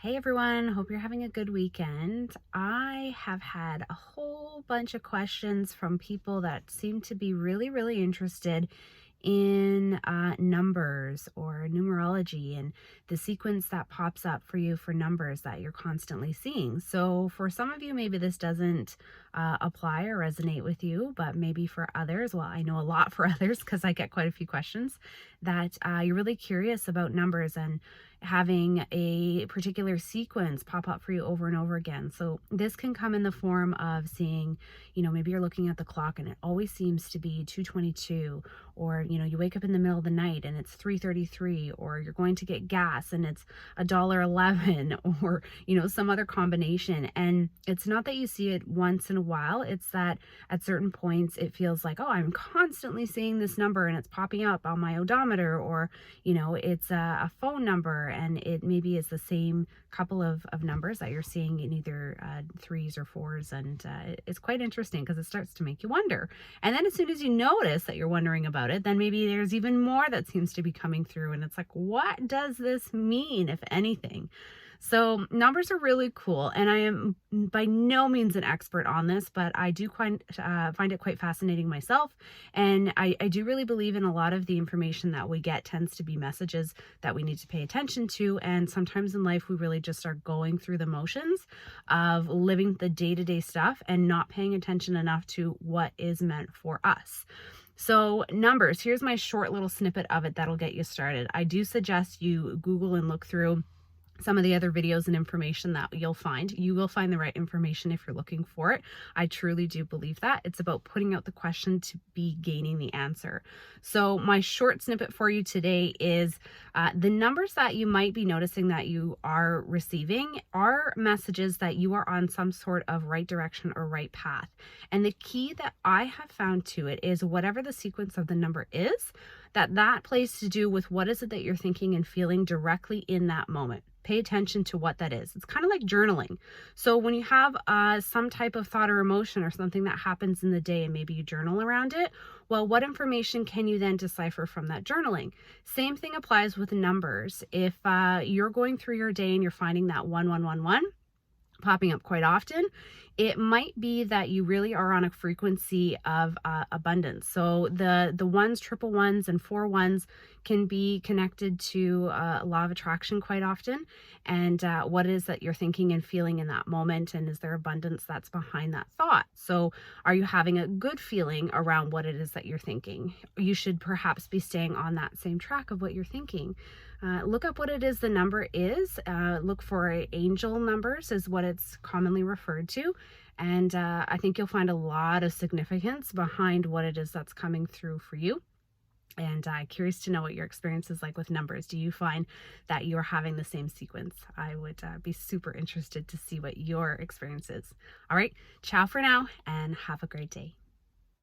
Hey everyone, hope you're having a good weekend. I have had a whole bunch of questions from people that seem to be really interested in numbers or numerology and the sequence that pops up for you for numbers that you're constantly seeing. So, for some of you, maybe this doesn't apply or resonate with you, but maybe for others, well, I know a lot for others because I get quite a few questions that you're really curious about numbers and having a particular sequence pop up for you over and over again. So this can come in the form of seeing, maybe you're looking at the clock and it always seems to be 2:22, or you wake up in the middle of the night and it's 3:33, or you're going to get gas and it's $1.11, or some other combination. And it's not that you see it once in a while, it's that at certain points it feels like, oh, I'm constantly seeing this number and it's popping up on my odometer, or it's a phone number and it maybe is the same couple of numbers that you're seeing in either threes or fours. And it's quite interesting because it starts to make you wonder. And then as soon as you notice that you're wondering about it, then maybe there's even more that seems to be coming through. And it's like, what does this mean, if anything? So numbers are really cool, and I am by no means an expert on this, but I do find it quite fascinating myself. And I do really believe in a lot of the information that we get tends to be messages that we need to pay attention to. And sometimes in life, we really just are going through the motions of living the day-to-day stuff and not paying attention enough to what is meant for us. So numbers, here's my short little snippet of it that'll get you started. I do suggest you Google and look through some of the other videos and information that you'll find. You will find the right information if you're looking for it. I truly do believe that. It's about putting out the question to be gaining the answer. So my short snippet for you today is the numbers that you might be noticing that you are receiving are messages that you are on some sort of right direction or right path. And the key that I have found to it is whatever the sequence of the number is, that plays to do with what is it that you're thinking and feeling directly in that moment. Pay attention to what that is. It's kind of like journaling. So when you have some type of thought or emotion or something that happens in the day and maybe you journal around it, well, what information can you then decipher from that journaling? Same thing applies with numbers. If you're going through your day and you're finding that 1111 popping up quite often, it might be that you really are on a frequency of abundance. So the ones, triple ones, and four ones can be connected to law of attraction quite often, and what it is that you're thinking and feeling in that moment, and is there abundance that's behind that thought? So are you having a good feeling around what it is that you're thinking? You should perhaps be staying on that same track of what you're thinking. Look up what it is the number is. Look for angel numbers is what it's commonly referred to. And I think you'll find a lot of significance behind what it is that's coming through for you. And curious to know what your experience is like with numbers. Do you find that you're having the same sequence? I would be super interested to see what your experience is. All right, ciao for now and have a great day.